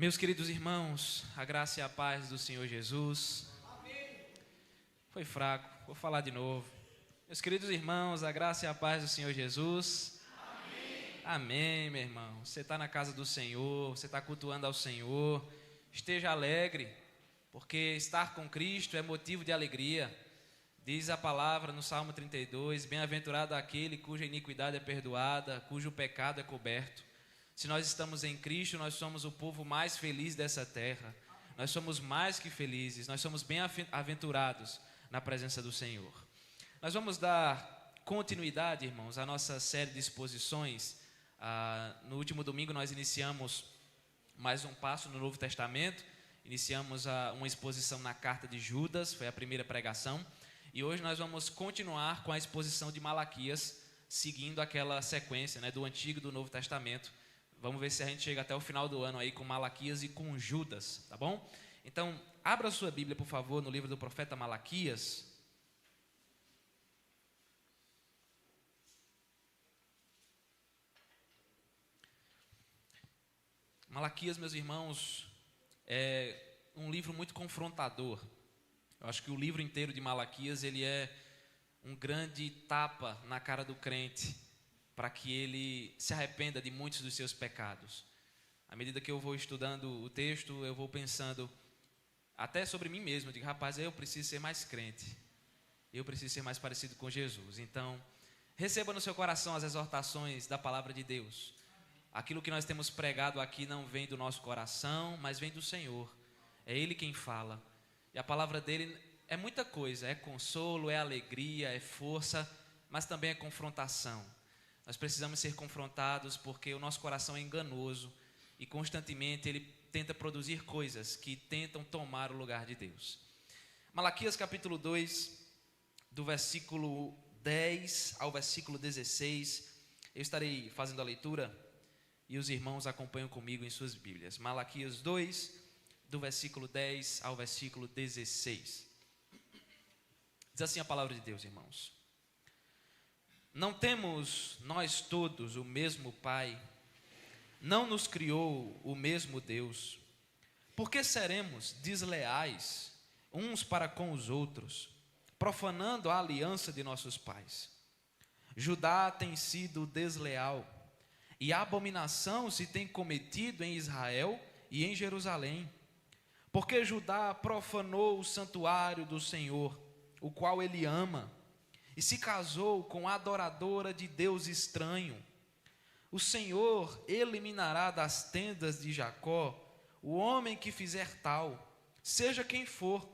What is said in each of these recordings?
Meus queridos irmãos, a graça e a paz do Senhor Jesus. Amém. Foi fraco, vou falar de novo. Meus queridos irmãos, a graça e a paz do Senhor Jesus. Amém. Amém, meu irmão. Você está na casa do Senhor, você está cultuando ao Senhor. Esteja alegre, porque estar com Cristo é motivo de alegria. Diz a palavra no Salmo 32, bem-aventurado aquele cuja iniquidade é perdoada, cujo pecado é coberto. Se nós estamos em Cristo, nós somos o povo mais feliz dessa terra. Nós somos mais que felizes, nós somos bem-aventurados na presença do Senhor. Nós vamos dar continuidade, irmãos, à nossa série de exposições. No último domingo nós iniciamos mais um passo no Novo Testamento. Iniciamos uma exposição na carta de Judas, foi a primeira pregação. E hoje nós vamos continuar com a exposição de Malaquias, seguindo aquela sequência, do Antigo e do Novo Testamento. Vamos ver se a gente chega até o final do ano aí com Malaquias e com Judas, tá bom? Então, abra sua Bíblia, por favor, no livro do profeta Malaquias. Malaquias, meus irmãos, é um livro muito confrontador. Eu acho que o livro inteiro de Malaquias, ele é um grande tapa na cara do crente, para que ele se arrependa de muitos dos seus pecados. À medida que eu vou estudando o texto, eu vou pensando até sobre mim mesmo. Eu digo, rapaz, eu preciso ser mais crente. Eu preciso ser mais parecido com Jesus. Então, receba no seu coração as exortações da palavra de Deus. Aquilo que nós temos pregado aqui não vem do nosso coração, mas vem do Senhor. É Ele quem fala. E a palavra dele é muita coisa. É consolo, é alegria, é força, mas também é confrontação. Nós precisamos ser confrontados porque o nosso coração é enganoso e constantemente ele tenta produzir coisas que tentam tomar o lugar de Deus. Malaquias capítulo 2, do versículo 10 ao versículo 16, eu estarei fazendo a leitura e os irmãos acompanham comigo em suas Bíblias. Malaquias 2, do versículo 10 ao versículo 16. Diz assim a palavra de Deus, irmãos. Não temos nós todos o mesmo Pai? Não nos criou o mesmo Deus? Por que seremos desleais uns para com os outros, profanando a aliança de nossos pais? Judá tem sido desleal, e a abominação se tem cometido em Israel e em Jerusalém. Porque Judá profanou o santuário do Senhor, o qual ele ama, e se casou com a adoradora de Deus estranho. O Senhor eliminará das tendas de Jacó o homem que fizer tal, seja quem for,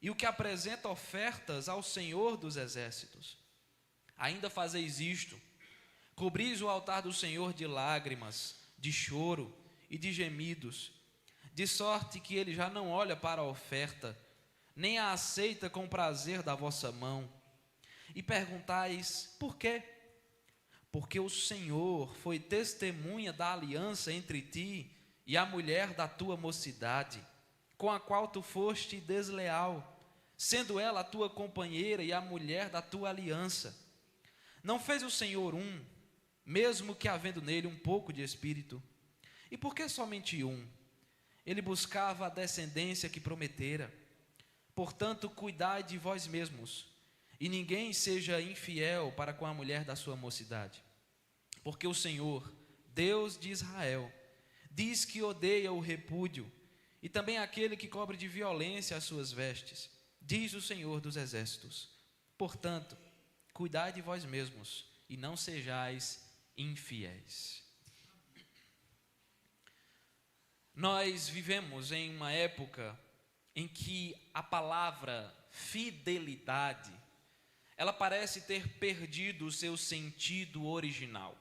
e o que apresenta ofertas ao Senhor dos exércitos. Ainda fazeis isto: cobris o altar do Senhor de lágrimas, de choro e de gemidos, de sorte que ele já não olha para a oferta, nem a aceita com prazer da vossa mão. E perguntais, por quê? Porque o Senhor foi testemunha da aliança entre ti e a mulher da tua mocidade, com a qual tu foste desleal, sendo ela a tua companheira e a mulher da tua aliança. Não fez o Senhor um, mesmo que havendo nele um pouco de espírito? E por que somente um? Ele buscava a descendência que prometera. Portanto, cuidai de vós mesmos, e ninguém seja infiel para com a mulher da sua mocidade. Porque o Senhor, Deus de Israel, diz que odeia o repúdio, e também aquele que cobre de violência as suas vestes, diz o Senhor dos exércitos. Portanto, cuidai de vós mesmos, e não sejais infiéis. Nós vivemos em uma época em que a palavra fidelidade, ela parece ter perdido o seu sentido original.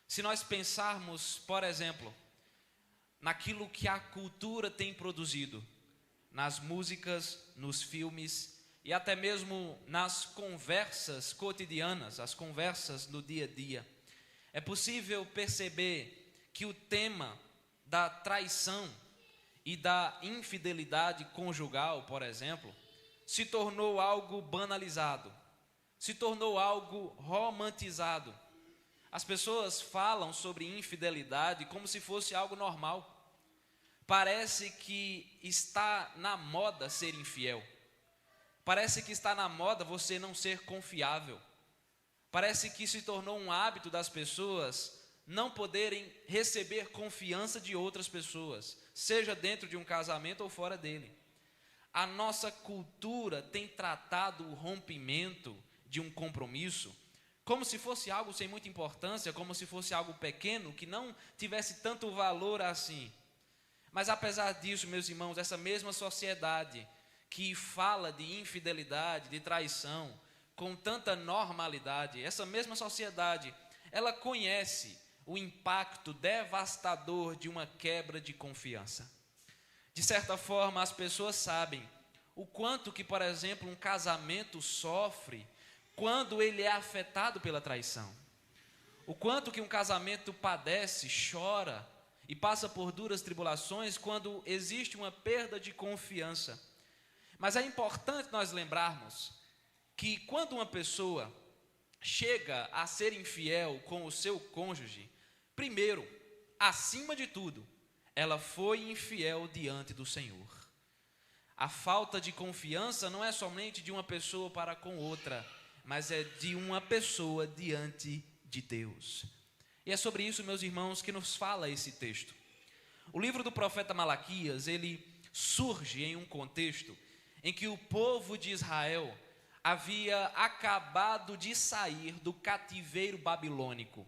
Se nós pensarmos, por exemplo, naquilo que a cultura tem produzido, nas músicas, nos filmes e até mesmo nas conversas cotidianas, as conversas do dia a dia, é possível perceber que o tema da traição e da infidelidade conjugal, por exemplo, se tornou algo banalizado, se tornou algo romantizado. As pessoas falam sobre infidelidade como se fosse algo normal. parece que está na moda ser infiel. Parece que está na moda você não ser confiável. Parece que se tornou um hábito das pessoas não poderem receber confiança de outras pessoas, seja dentro de um casamento ou fora dele. A nossa cultura tem tratado o rompimento de um compromisso como se fosse algo sem muita importância, como se fosse algo pequeno, que não tivesse tanto valor assim. Mas apesar disso, meus irmãos, essa mesma sociedade que fala de infidelidade, de traição, com tanta normalidade, essa mesma sociedade, ela conhece o impacto devastador de uma quebra de confiança. De certa forma, as pessoas sabem o quanto que, por exemplo, um casamento sofre quando ele é afetado pela traição. O quanto que um casamento padece, chora e passa por duras tribulações quando existe uma perda de confiança. Mas é importante nós lembrarmos que quando uma pessoa chega a ser infiel com o seu cônjuge, primeiro, acima de tudo, ela foi infiel diante do Senhor. A falta de confiança não é somente de uma pessoa para com outra, mas é de uma pessoa diante de Deus. E é sobre isso, meus irmãos, que nos fala esse texto. O livro do profeta Malaquias, ele surge em um contexto em que o povo de Israel havia acabado de sair do cativeiro babilônico.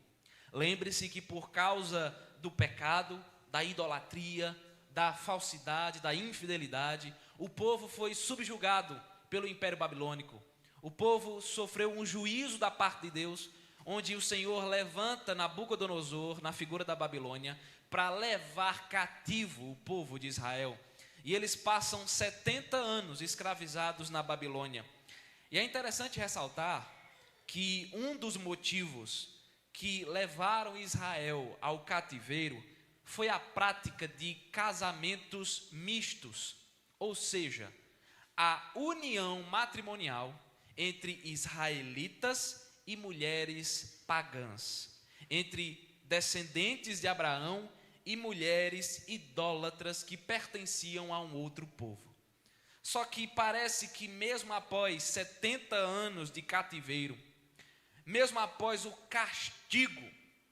Lembre-se que por causa do pecado, da idolatria, da falsidade, da infidelidade, o povo foi subjugado pelo Império Babilônico. O povo sofreu um juízo da parte de Deus, onde o Senhor levanta Nabucodonosor, na figura da Babilônia, para levar cativo o povo de Israel. E eles passam 70 anos escravizados na Babilônia. E é interessante ressaltar que um dos motivos que levaram Israel ao cativeiro foi a prática de casamentos mistos, ou seja, a união matrimonial entre israelitas e mulheres pagãs, entre descendentes de Abraão e mulheres idólatras que pertenciam a um outro povo. Só que parece que mesmo após 70 anos de cativeiro, mesmo após o castigo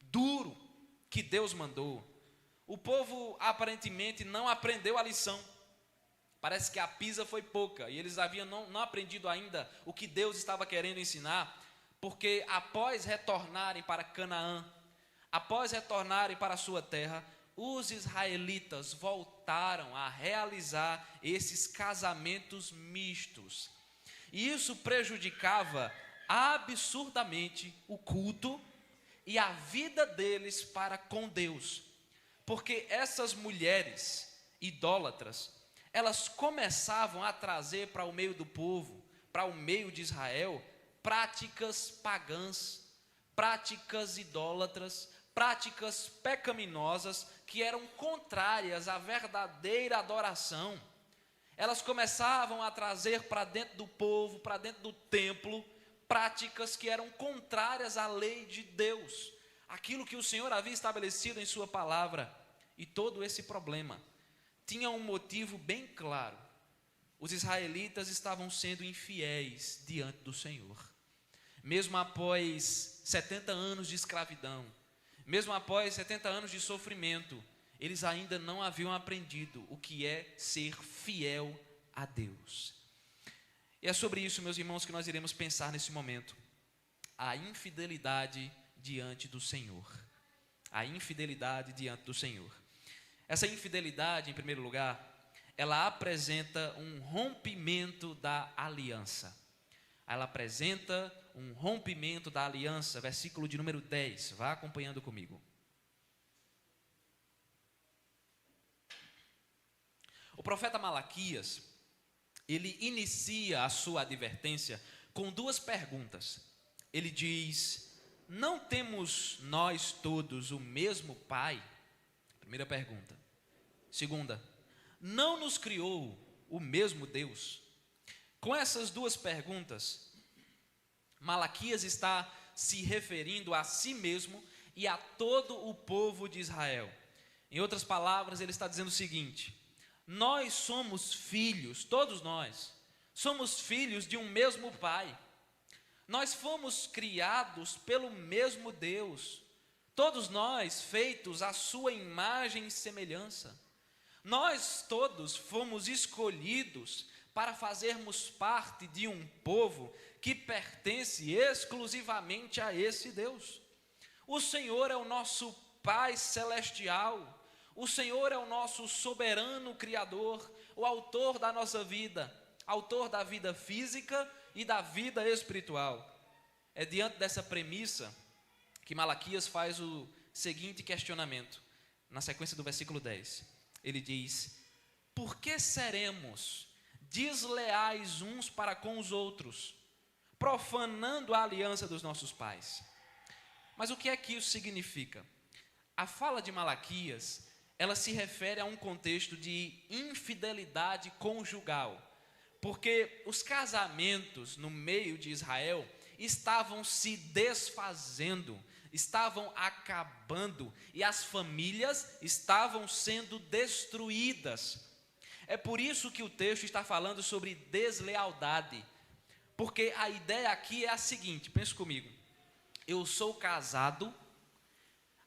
duro que Deus mandou, o povo aparentemente não aprendeu a lição. Parece que a pisa foi pouca e eles haviam não aprendido ainda o que Deus estava querendo ensinar, porque após retornarem para Canaã, após retornarem para a sua terra, os israelitas voltaram a realizar esses casamentos mistos. E isso prejudicava absurdamente o culto e a vida deles para com Deus. Porque essas mulheres idólatras, elas começavam a trazer para o meio do povo, para o meio de Israel, práticas pagãs, práticas idólatras, práticas pecaminosas que eram contrárias à verdadeira adoração. Elas começavam a trazer para dentro do povo, para dentro do templo, práticas que eram contrárias à lei de Deus, aquilo que o Senhor havia estabelecido em sua palavra. E todo esse problema tinha um motivo bem claro: os israelitas estavam sendo infiéis diante do Senhor. Mesmo após 70 anos de escravidão, mesmo após 70 anos de sofrimento, eles ainda não haviam aprendido o que é ser fiel a Deus. E é sobre isso, meus irmãos, que nós iremos pensar nesse momento. A infidelidade diante do Senhor. A infidelidade diante do Senhor. Essa infidelidade, em primeiro lugar, ela apresenta um rompimento da aliança. Ela apresenta um rompimento da aliança, versículo de número 10, vá acompanhando comigo. O profeta Malaquias, ele inicia a sua advertência com duas perguntas. Ele diz: não temos nós todos o mesmo Pai? Primeira pergunta. Segunda, não nos criou o mesmo Deus? Com essas duas perguntas, Malaquias está se referindo a si mesmo e a todo o povo de Israel. Em outras palavras, ele está dizendo o seguinte: nós somos filhos, todos nós, somos filhos de um mesmo Pai. Nós fomos criados pelo mesmo Deus, todos nós feitos à sua imagem e semelhança. Nós todos fomos escolhidos para fazermos parte de um povo que pertence exclusivamente a esse Deus. O Senhor é o nosso Pai celestial, o Senhor é o nosso soberano Criador, o autor da nossa vida, autor da vida física e da vida espiritual. É diante dessa premissa que Malaquias faz o seguinte questionamento, na sequência do versículo 10. Ele diz: por que seremos desleais uns para com os outros, profanando a aliança dos nossos pais? Mas o que é que isso significa? A fala de Malaquias, ela se refere a um contexto de infidelidade conjugal, porque os casamentos no meio de Israel estavam se desfazendo, estavam acabando, e as famílias estavam sendo destruídas. É por isso que o texto está falando sobre deslealdade, porque a ideia aqui é a seguinte, pense comigo: eu sou casado,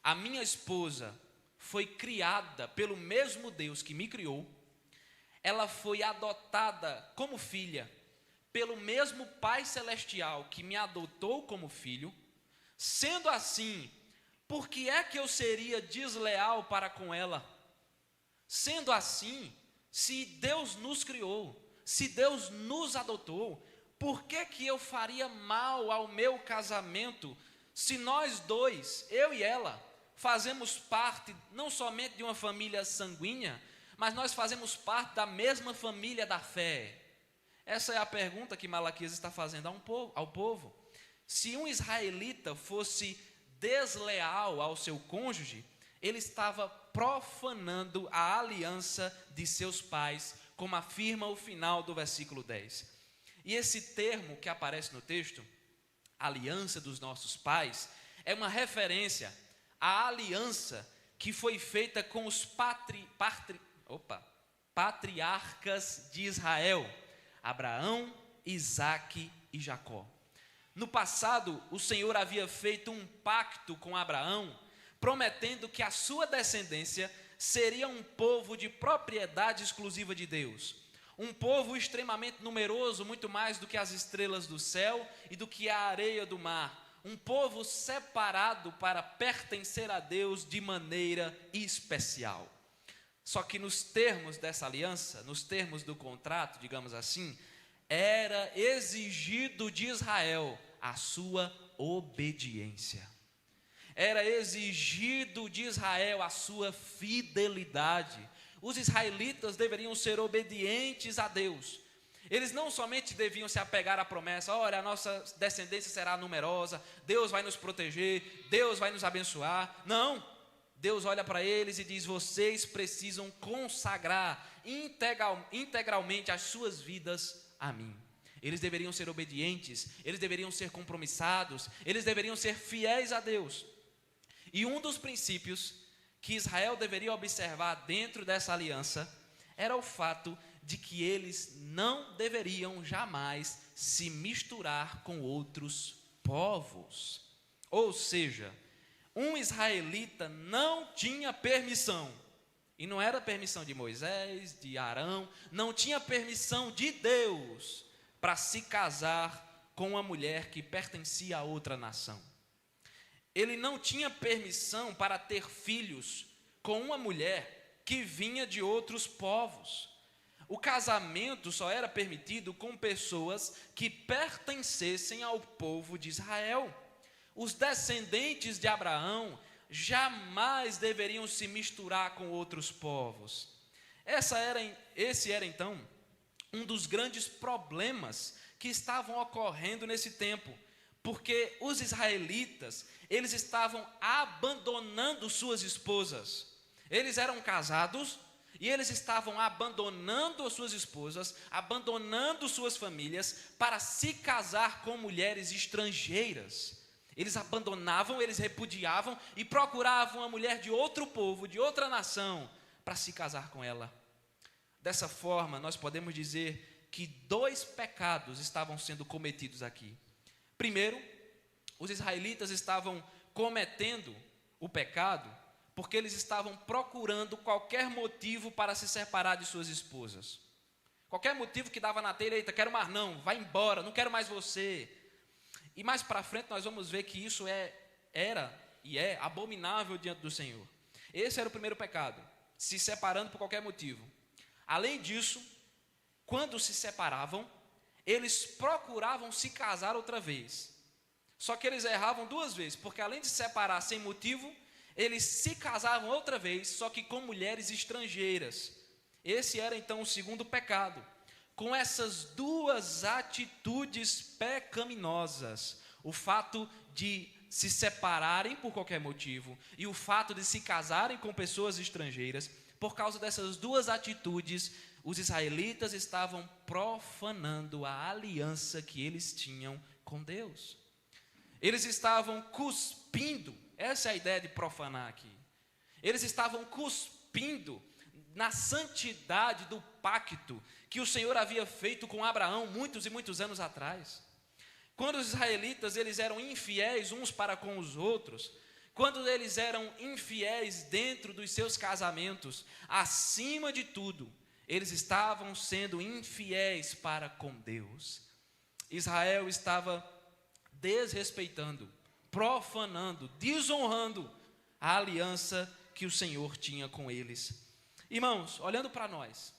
a minha esposa foi criada pelo mesmo Deus que me criou, ela foi adotada como filha pelo mesmo Pai Celestial que me adotou como filho. Sendo assim, por que é que eu seria desleal para com ela? Sendo assim, se Deus nos criou, se Deus nos adotou, por que que eu faria mal ao meu casamento, se nós dois, eu e ela, fazemos parte não somente de uma família sanguínea, mas nós fazemos parte da mesma família da fé? Essa é a pergunta que Malaquias está fazendo ao povo. Se um israelita fosse desleal ao seu cônjuge, ele estava profanando a aliança de seus pais, como afirma o final do versículo 10. E esse termo que aparece no texto, aliança dos nossos pais, é uma referência à aliança que foi feita com os patriarcas de Israel, Abraão, Isaque e Jacó. No passado, o Senhor havia feito um pacto com Abraão, prometendo que a sua descendência seria um povo de propriedade exclusiva de Deus. Um povo extremamente numeroso, muito mais do que as estrelas do céu e do que a areia do mar. Um povo separado para pertencer a Deus de maneira especial. Só que nos termos dessa aliança, nos termos do contrato, digamos assim, era exigido de Israel a sua obediência. Era exigido de Israel a sua fidelidade. Os israelitas deveriam ser obedientes a Deus. Eles não somente deviam se apegar à promessa: olha, a nossa descendência será numerosa, Deus vai nos proteger, Deus vai nos abençoar. Não, Deus olha para eles e diz: vocês precisam consagrar integralmente as suas vidas a mim. Eles deveriam ser obedientes, eles deveriam ser compromissados, eles deveriam ser fiéis a Deus. E um dos princípios que Israel deveria observar dentro dessa aliança era o fato de que eles não deveriam jamais se misturar com outros povos. Ou seja, um israelita não tinha permissão, e não era permissão de Moisés, de Arão, não tinha permissão de Deus para se casar com uma mulher que pertencia a outra nação. Ele não tinha permissão para ter filhos com uma mulher que vinha de outros povos. O casamento só era permitido com pessoas que pertencessem ao povo de Israel. Os descendentes de Abraão jamais deveriam se misturar com outros povos. Esse era então um dos grandes problemas que estavam ocorrendo nesse tempo, porque os israelitas, eles estavam abandonando suas esposas. Eles eram casados e eles estavam abandonando as suas esposas, abandonando suas famílias para se casar com mulheres estrangeiras. Eles abandonavam, eles repudiavam e procuravam uma mulher de outro povo, de outra nação, para se casar com ela. Dessa forma, nós podemos dizer que 2 pecados estavam sendo cometidos aqui. Primeiro, os israelitas estavam cometendo o pecado porque eles estavam procurando qualquer motivo para se separar de suas esposas. Qualquer motivo que dava na telha: eita, quero mais não, vai embora, não quero mais você. E mais para frente nós vamos ver que isso era e é abominável diante do Senhor. Esse era o primeiro pecado, se separando por qualquer motivo. Além disso, quando se separavam, eles procuravam se casar outra vez. Só que eles erravam 2 vezes, porque além de se separar sem motivo, eles se casavam outra vez, só que com mulheres estrangeiras. Esse era então o segundo pecado. Com essas 2 atitudes pecaminosas, o fato de se separarem por qualquer motivo e o fato de se casarem com pessoas estrangeiras, por causa dessas 2 atitudes, os israelitas estavam profanando a aliança que eles tinham com Deus. Eles estavam cuspindo, essa é a ideia de profanar aqui. Eles estavam cuspindo na santidade do pacto que o Senhor havia feito com Abraão muitos e muitos anos atrás. Quando os israelitas eles eram infiéis uns para com os outros, quando eles eram infiéis dentro dos seus casamentos, acima de tudo, eles estavam sendo infiéis para com Deus. Israel estava desrespeitando, profanando, desonrando a aliança que o Senhor tinha com eles. Irmãos, olhando para nós,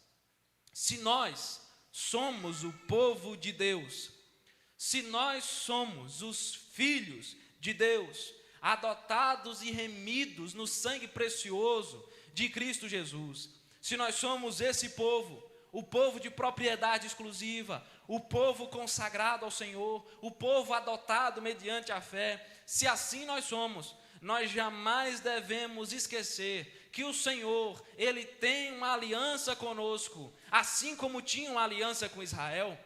se nós somos o povo de Deus, se nós somos os filhos de Deus, adotados e remidos no sangue precioso de Cristo Jesus, se nós somos esse povo, o povo de propriedade exclusiva, o povo consagrado ao Senhor, o povo adotado mediante a fé, se assim nós somos, nós jamais devemos esquecer que o Senhor, Ele tem uma aliança conosco, assim como tinha uma aliança com Israel.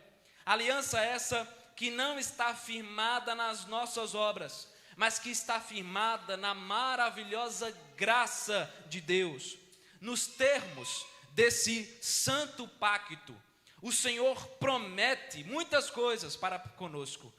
Aliança essa que não está firmada nas nossas obras, mas que está firmada na maravilhosa graça de Deus. Nos termos desse santo pacto, o Senhor promete muitas coisas para conosco.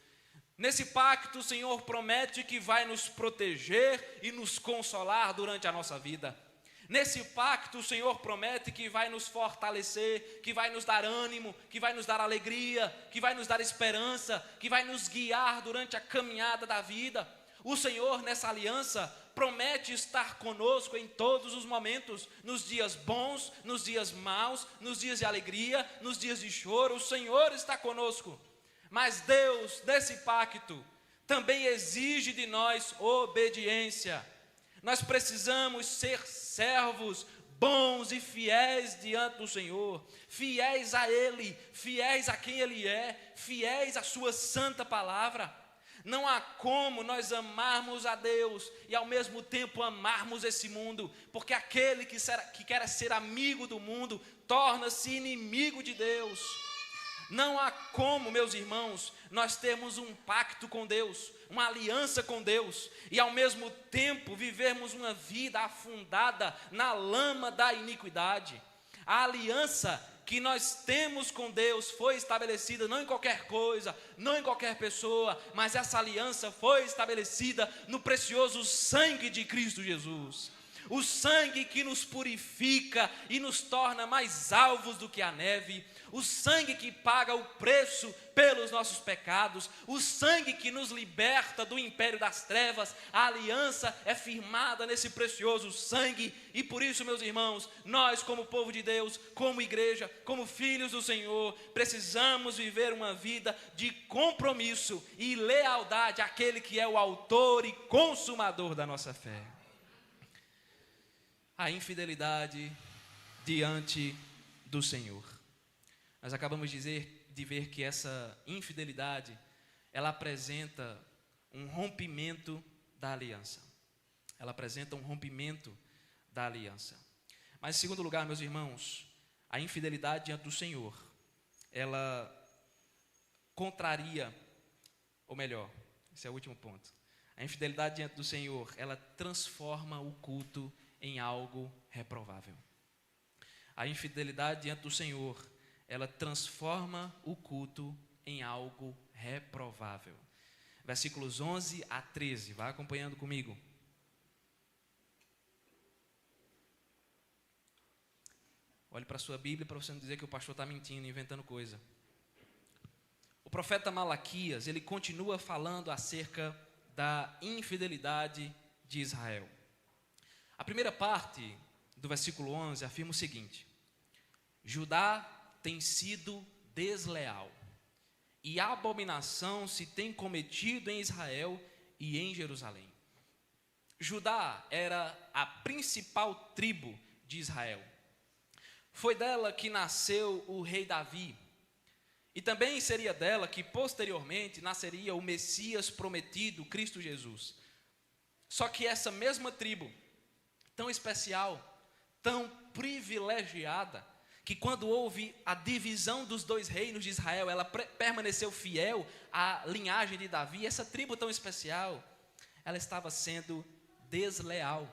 Nesse pacto, o Senhor promete que vai nos proteger e nos consolar durante a nossa vida. Nesse pacto, o Senhor promete que vai nos fortalecer, que vai nos dar ânimo, que vai nos dar alegria, que vai nos dar esperança, que vai nos guiar durante a caminhada da vida. O Senhor, nessa aliança, promete estar conosco em todos os momentos, nos dias bons, nos dias maus, nos dias de alegria, nos dias de choro. O Senhor está conosco. Mas Deus, nesse pacto, também exige de nós obediência. Nós precisamos ser servos bons e fiéis diante do Senhor, fiéis a Ele, fiéis a quem Ele é, fiéis à sua santa palavra. Não há como nós amarmos a Deus e ao mesmo tempo amarmos esse mundo, porque aquele que quer ser amigo do mundo torna-se inimigo de Deus. Não há como, meus irmãos, nós termos um pacto com Deus, uma aliança com Deus, e ao mesmo tempo vivermos uma vida afundada na lama da iniquidade. A aliança que nós temos com Deus foi estabelecida não em qualquer coisa, não em qualquer pessoa, mas essa aliança foi estabelecida no precioso sangue de Cristo Jesus. O sangue que nos purifica e nos torna mais alvos do que a neve, o sangue que paga o preço pelos nossos pecados, o sangue que nos liberta do império das trevas. A aliança é firmada nesse precioso sangue, e por isso, meus irmãos, nós como povo de Deus, como igreja, como filhos do Senhor, precisamos viver uma vida de compromisso e lealdade àquele que é o autor e consumador da nossa fé. A infidelidade diante do Senhor. Nós acabamos de ver que essa infidelidade, ela apresenta um rompimento da aliança. Ela apresenta um rompimento da aliança. Mas, em segundo lugar, meus irmãos, a infidelidade diante do Senhor, ela contraria, ou melhor, esse é o último ponto. A infidelidade diante do Senhor, ela transforma o culto em algo reprovável. A infidelidade diante do Senhor, ela transforma o culto em algo reprovável. Versículos 11 a 13, vá acompanhando comigo. Olhe para a sua Bíblia para você não dizer que o pastor está mentindo, inventando coisa. O profeta Malaquias, ele continua falando acerca da infidelidade de Israel. A primeira parte do versículo 11 afirma o seguinte: Judá tem sido desleal, e a abominação se tem cometido em Israel e em Jerusalém. Judá era a principal tribo de Israel. Foi dela que nasceu o rei Davi. E também seria dela que posteriormente nasceria o Messias prometido, Cristo Jesus. Só que essa mesma tribo, tão especial, tão privilegiada, que quando houve a divisão dos dois reinos de Israel, ela permaneceu fiel à linhagem de Davi. Essa tribo tão especial, ela estava sendo desleal.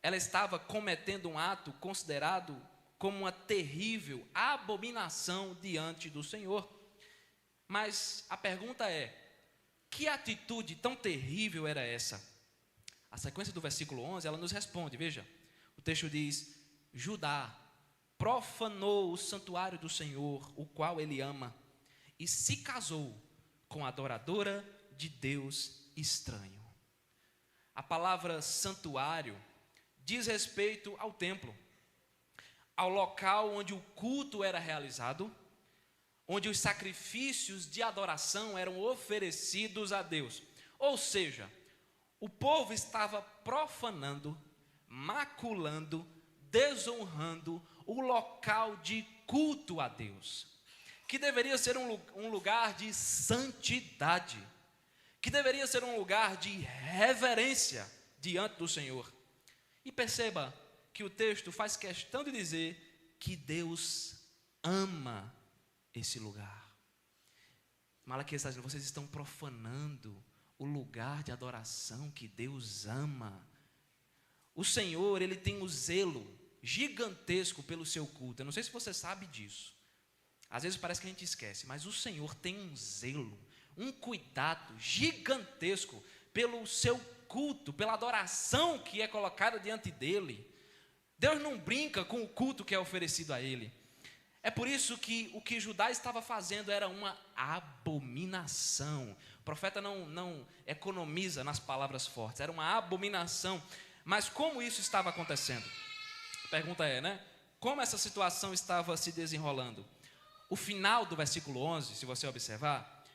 Ela estava cometendo um ato considerado como uma terrível abominação diante do Senhor. Mas a pergunta é: que atitude tão terrível era essa? A sequência do versículo 11, ela nos responde, veja. O texto diz: Judá profanou o santuário do Senhor, o qual ele ama, e se casou com a adoradora de Deus estranho. A palavra santuário diz respeito ao templo, ao local onde o culto era realizado, onde os sacrifícios de adoração eram oferecidos a Deus. Ou seja, o povo estava profanando, maculando, desonrando o local de culto a Deus, que deveria ser um lugar de santidade, que deveria ser um lugar de reverência diante do Senhor. E perceba que o texto faz questão de dizer que Deus ama esse lugar. Malaquias está dizendo: vocês estão profanando o lugar de adoração que Deus ama. O Senhor, ele tem um zelo gigantesco pelo seu culto. Eu não sei se você sabe disso. Às vezes parece que a gente esquece, mas o Senhor tem um zelo, um cuidado gigantesco pelo seu culto, pela adoração que é colocada diante dele. Deus não brinca com o culto que é oferecido a ele. É por isso que o que Judá estava fazendo era uma abominação. O profeta não economiza nas palavras fortes, era uma abominação. Mas como isso estava acontecendo? A pergunta é, né? Como essa situação estava se desenrolando? O final do versículo 11, se você observar,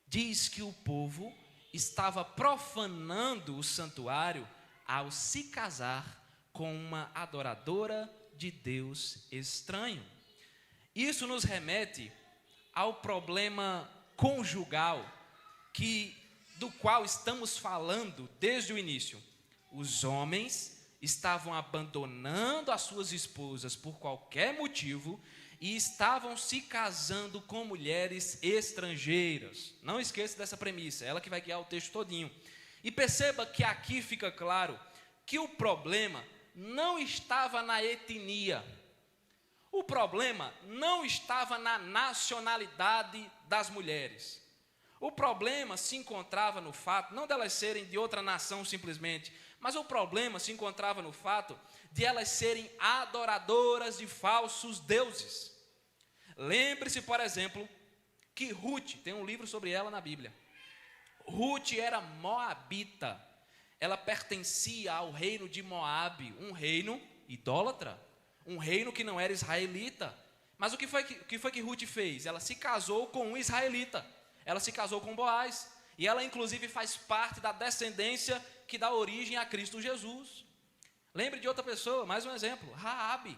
diz que o povo estava profanando o santuário ao se casar com uma adoradora de Deus estranho. Isso nos remete ao problema conjugal do qual estamos falando desde o início. Os homens estavam abandonando as suas esposas por qualquer motivo e estavam se casando com mulheres estrangeiras. Não esqueça dessa premissa, ela que vai guiar o texto todinho. E perceba que aqui fica claro que o problema não estava na etnia. O problema não estava na nacionalidade das mulheres. O problema se encontrava no fato, não delas serem de outra nação simplesmente, mas o problema se encontrava no fato de elas serem adoradoras de falsos deuses. Lembre-se, por exemplo, que Ruth, tem um livro sobre ela na Bíblia. Ruth era moabita. Ela pertencia ao reino de Moabe, um reino idólatra, um reino que não era israelita. Mas o que foi que Ruth fez? Ela se casou com um israelita. Ela se casou com Boaz. E ela inclusive faz parte da descendência que dá origem a Cristo Jesus. Lembre de outra pessoa, mais um exemplo, Raabe.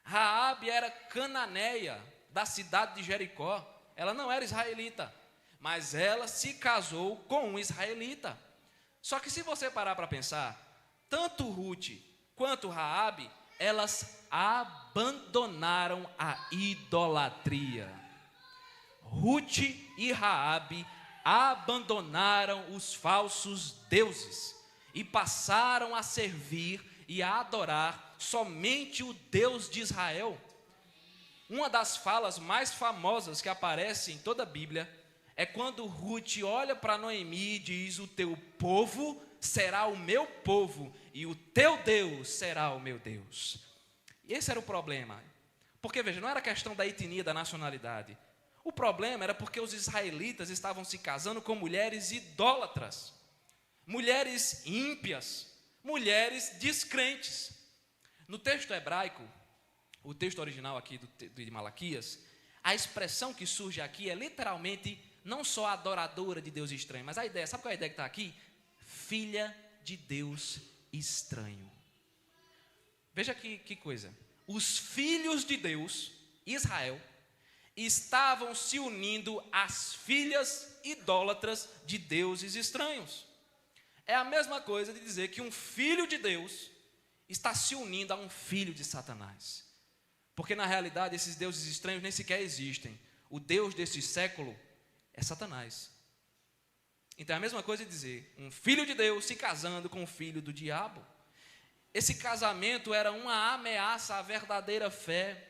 Raabe era cananeia da cidade de Jericó. Ela não era israelita, mas ela se casou com um israelita. Só que se você parar para pensar, tanto Ruth quanto Raabe, elas abandonaram a idolatria. Ruth e Raabe abandonaram os falsos deuses e passaram a servir e a adorar somente o Deus de Israel. Uma das falas mais famosas que aparece em toda a Bíblia é quando Ruth olha para Noemi e diz: o teu povo será o meu povo e o teu Deus será o meu Deus. E esse era o problema. Porque, veja, não era questão da etnia, da nacionalidade. O problema era porque os israelitas estavam se casando com mulheres idólatras, mulheres ímpias, mulheres descrentes. No texto hebraico, o texto original aqui de Malaquias, a expressão que surge aqui é literalmente não só adoradora de Deus estranho, mas a ideia, sabe qual é a ideia que está aqui? Filha de Deus estranho. Veja que coisa. Os filhos de Deus, Israel, estavam se unindo às filhas idólatras de deuses estranhos. É a mesma coisa de dizer que um filho de Deus está se unindo a um filho de Satanás. Porque na realidade esses deuses estranhos nem sequer existem. O Deus desse século é Satanás. Então é a mesma coisa de dizer um filho de Deus se casando com um filho do diabo. Esse casamento era uma ameaça à verdadeira fé.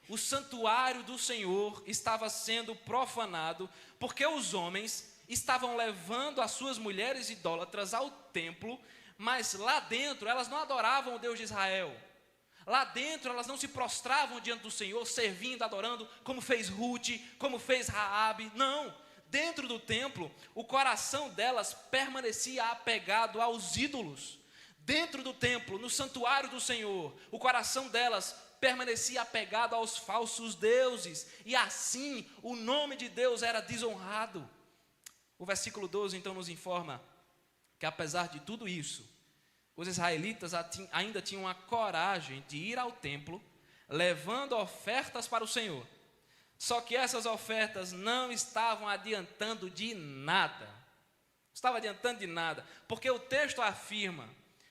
O santuário do Senhor estava sendo profanado porque os homens estavam levando as suas mulheres idólatras ao templo, mas lá dentro elas não adoravam o Deus de Israel. Lá dentro elas não se prostravam diante do Senhor, servindo, adorando, como fez Ruth, como fez Raabe. Não, dentro do templo, o coração delas permanecia apegado aos ídolos. Dentro do templo, no santuário do Senhor, o coração delas permanecia apegado aos falsos deuses. E assim, o nome de Deus era desonrado. O versículo 12 então nos informa que apesar de tudo isso, os israelitas ainda tinham a coragem de ir ao templo, levando ofertas para o Senhor. Só que essas ofertas não estavam adiantando de nada. Não estava adiantando de nada, porque o texto afirma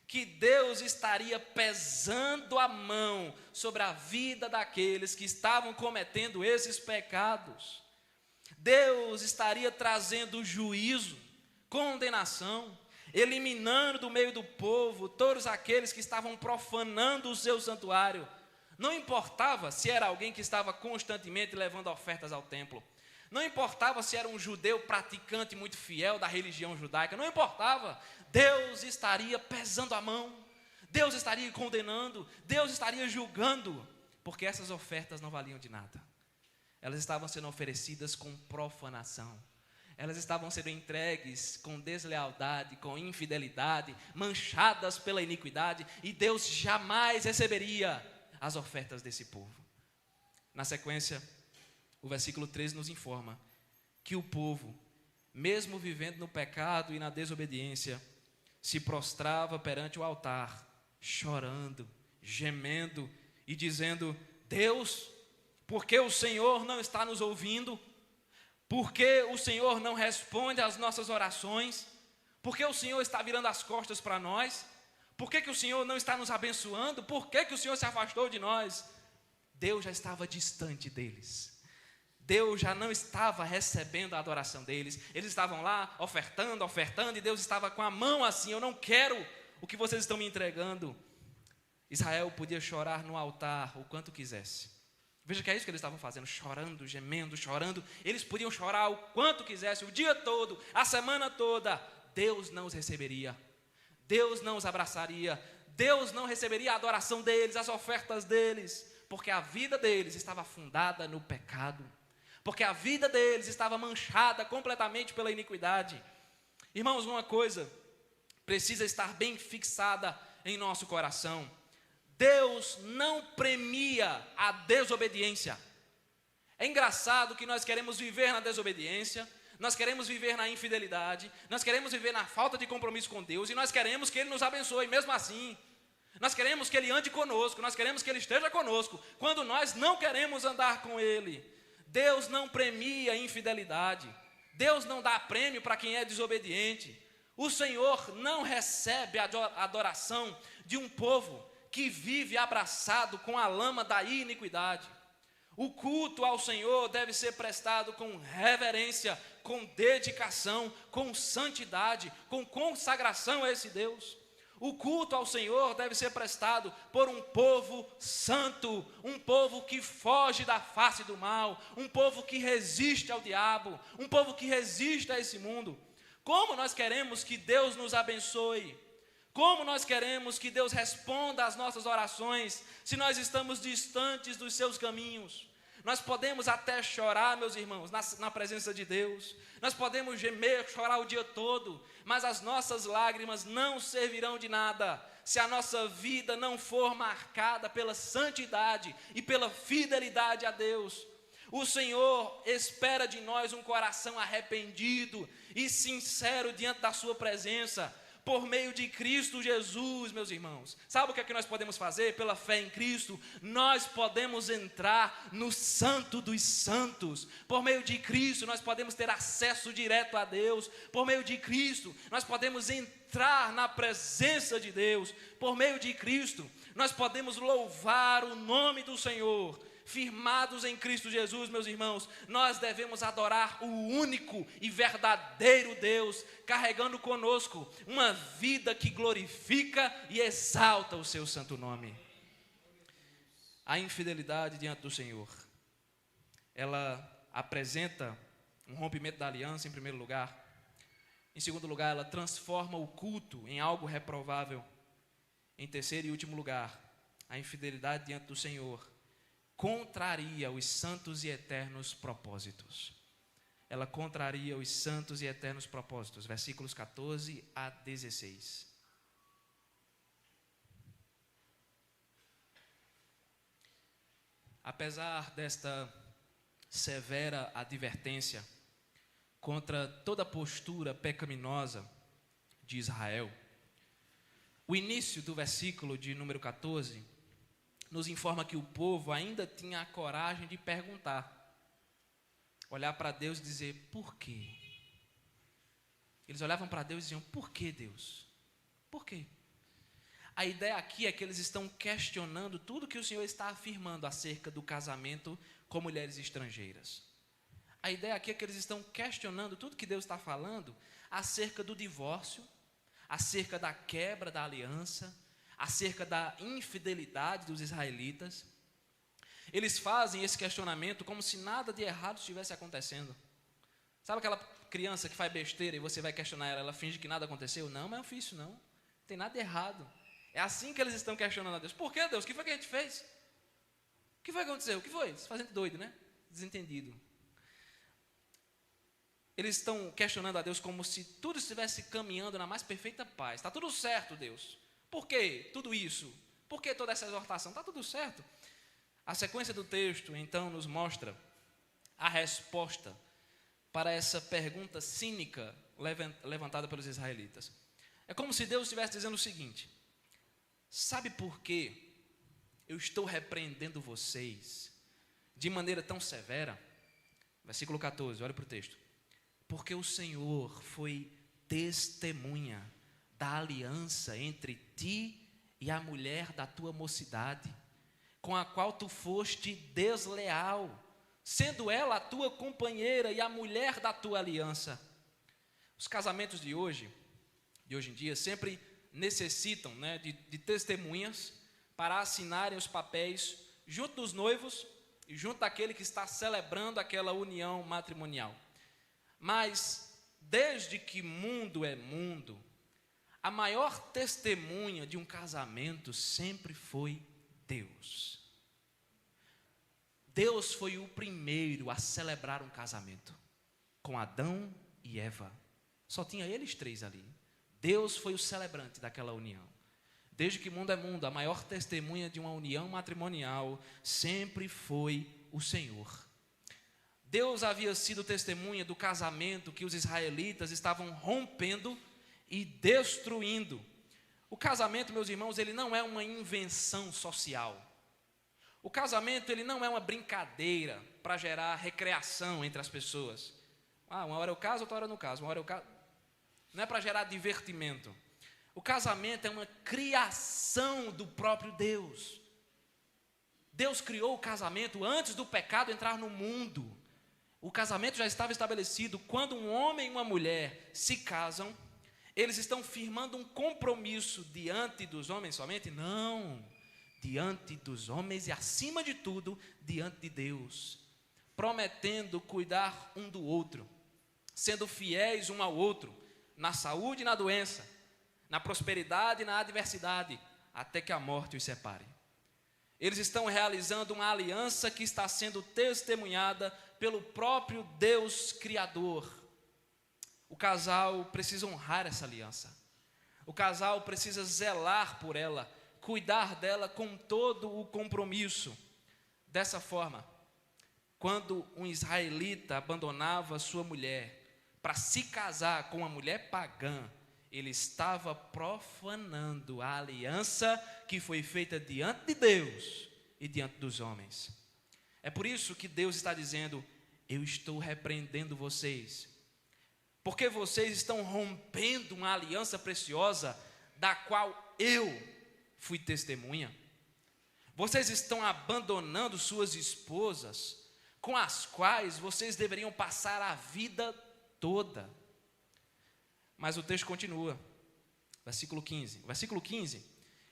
que Deus estaria pesando a mão sobre a vida daqueles que estavam cometendo esses pecados. Deus estaria trazendo juízo, condenação, eliminando do meio do povo todos aqueles que estavam profanando o seu santuário. Não importava se era alguém que estava constantemente levando ofertas ao templo. Não importava se era um judeu praticante muito fiel da religião judaica. Não importava. Deus estaria pesando a mão. Deus estaria condenando. Deus estaria julgando. Porque essas ofertas não valiam de nada. Elas estavam sendo oferecidas com profanação. Elas estavam sendo entregues com deslealdade, com infidelidade, manchadas pela iniquidade. E Deus jamais receberia as ofertas desse povo. Na sequência, o versículo 13 nos informa que o povo, mesmo vivendo no pecado e na desobediência, se prostrava perante o altar, chorando, gemendo e dizendo: Deus, por que o Senhor não está nos ouvindo? Por que o Senhor não responde às nossas orações? Por que o Senhor está virando as costas para nós? Por que o Senhor não está nos abençoando? Por que o Senhor se afastou de nós? Deus já estava distante deles. Deus já não estava recebendo a adoração deles. Eles estavam lá ofertando, e Deus estava com a mão assim: eu não quero o que vocês estão me entregando. Israel podia chorar no altar o quanto quisesse. Veja que é isso que eles estavam fazendo, chorando, gemendo, chorando. Eles podiam chorar o quanto quisesse, o dia todo, a semana toda. Deus não os receberia. Deus não os abraçaria. Deus não receberia a adoração deles, as ofertas deles. Porque a vida deles estava fundada no pecado. Porque a vida deles estava manchada completamente pela iniquidade. Irmãos, uma coisa precisa estar bem fixada em nosso coração: Deus não premia a desobediência. É engraçado que nós queremos viver na desobediência, nós queremos viver na infidelidade, nós queremos viver na falta de compromisso com Deus, e nós queremos que Ele nos abençoe mesmo assim. Nós queremos que Ele ande conosco, nós queremos que Ele esteja conosco, quando nós não queremos andar com Ele. Deus não premia a infidelidade. Deus não dá prêmio para quem é desobediente. O Senhor não recebe a adoração de um povo que vive abraçado com a lama da iniquidade. O culto ao Senhor deve ser prestado com reverência, com dedicação, com santidade, com consagração a esse Deus. O culto ao Senhor deve ser prestado por um povo santo, um povo que foge da face do mal, um povo que resiste ao diabo, um povo que resiste a esse mundo. Como nós queremos que Deus nos abençoe? Como nós queremos que Deus responda às nossas orações se nós estamos distantes dos seus caminhos? Nós podemos até chorar, meus irmãos, na presença de Deus. Nós podemos gemer, chorar o dia todo, mas as nossas lágrimas não servirão de nada se a nossa vida não for marcada pela santidade e pela fidelidade a Deus. O Senhor espera de nós um coração arrependido e sincero diante da sua presença, por meio de Cristo Jesus, meus irmãos. Sabe o que é que nós podemos fazer? Pela fé em Cristo, nós podemos entrar no Santo dos Santos. Por meio de Cristo, nós podemos ter acesso direto a Deus. Por meio de Cristo, nós podemos entrar na presença de Deus. Por meio de Cristo, nós podemos louvar o nome do Senhor. Firmados em Cristo Jesus, meus irmãos, nós devemos adorar o único e verdadeiro Deus, carregando conosco uma vida que glorifica e exalta o seu santo nome. A infidelidade diante do Senhor, ela apresenta um rompimento da aliança, em primeiro lugar. Em segundo lugar, ela transforma o culto em algo reprovável. Em terceiro e último lugar, a infidelidade diante do Senhor contraria os santos e eternos propósitos. Ela contraria os santos e eternos propósitos. Versículos 14 a 16. Apesar desta severa advertência contra toda postura pecaminosa de Israel, o início do versículo de número 14 nos informa que o povo ainda tinha a coragem de perguntar, olhar para Deus e dizer, por quê? Eles olhavam para Deus e diziam, por que Deus? Por quê? A ideia aqui é que eles estão questionando tudo que o Senhor está afirmando acerca do casamento com mulheres estrangeiras. A ideia aqui é que eles estão questionando tudo que Deus está falando acerca do divórcio, acerca da quebra da aliança, acerca da infidelidade dos israelitas. Eles fazem esse questionamento como se nada de errado estivesse acontecendo. Sabe aquela criança que faz besteira e você vai questionar ela, ela finge que nada aconteceu? Não, mas eu fiz isso não. Não tem nada de errado. É assim que eles estão questionando a Deus. Por que, Deus? O que foi que a gente fez? O que foi que aconteceu? O que foi? Se fazendo doido, né? Desentendido. Eles estão questionando a Deus como se tudo estivesse caminhando na mais perfeita paz. Está tudo certo, Deus. Por que tudo isso? Por que toda essa exortação? Está tudo certo. A sequência do texto, então, nos mostra a resposta para essa pergunta cínica levantada pelos israelitas. É como se Deus estivesse dizendo o seguinte, sabe por que eu estou repreendendo vocês de maneira tão severa? Versículo 14, olha para o texto. Porque o Senhor foi testemunha da aliança entre ti e a mulher da tua mocidade, com a qual tu foste desleal, sendo ela a tua companheira e a mulher da tua aliança. Os casamentos de hoje em dia, sempre necessitam, né, de testemunhas para assinarem os papéis junto dos noivos e junto daquele que está celebrando aquela união matrimonial. Mas, desde que mundo é mundo, a maior testemunha de um casamento sempre foi Deus. Deus foi o primeiro a celebrar um casamento com Adão e Eva. Só tinha eles três ali. Deus foi o celebrante daquela união. Desde que mundo é mundo, a maior testemunha de uma união matrimonial sempre foi o Senhor. Deus havia sido testemunha do casamento que os israelitas estavam rompendo e destruindo. O casamento, meus irmãos, ele não é uma invenção social. O casamento, ele não é uma brincadeira para gerar recreação entre as pessoas. Uma hora eu caso, outra hora eu não caso. Uma hora eu caso. Não é para gerar divertimento. O casamento é uma criação do próprio Deus. Deus criou o casamento antes do pecado entrar no mundo. O casamento já estava estabelecido. Quando um homem e uma mulher se casam, eles estão firmando um compromisso diante dos homens somente? Não, diante dos homens e, acima de tudo, diante de Deus, prometendo cuidar um do outro, sendo fiéis um ao outro, na saúde e na doença, na prosperidade e na adversidade, até que a morte os separe. Eles estão realizando uma aliança que está sendo testemunhada pelo próprio Deus Criador. O casal precisa honrar essa aliança. O casal precisa zelar por ela, cuidar dela com todo o compromisso. Dessa forma, quando um israelita abandonava sua mulher para se casar com uma mulher pagã, ele estava profanando a aliança que foi feita diante de Deus e diante dos homens. É por isso que Deus está dizendo: eu estou repreendendo vocês, porque vocês estão rompendo uma aliança preciosa da qual eu fui testemunha. Vocês estão abandonando suas esposas, com as quais vocês deveriam passar a vida toda. Mas o texto continua, versículo 15. O versículo 15,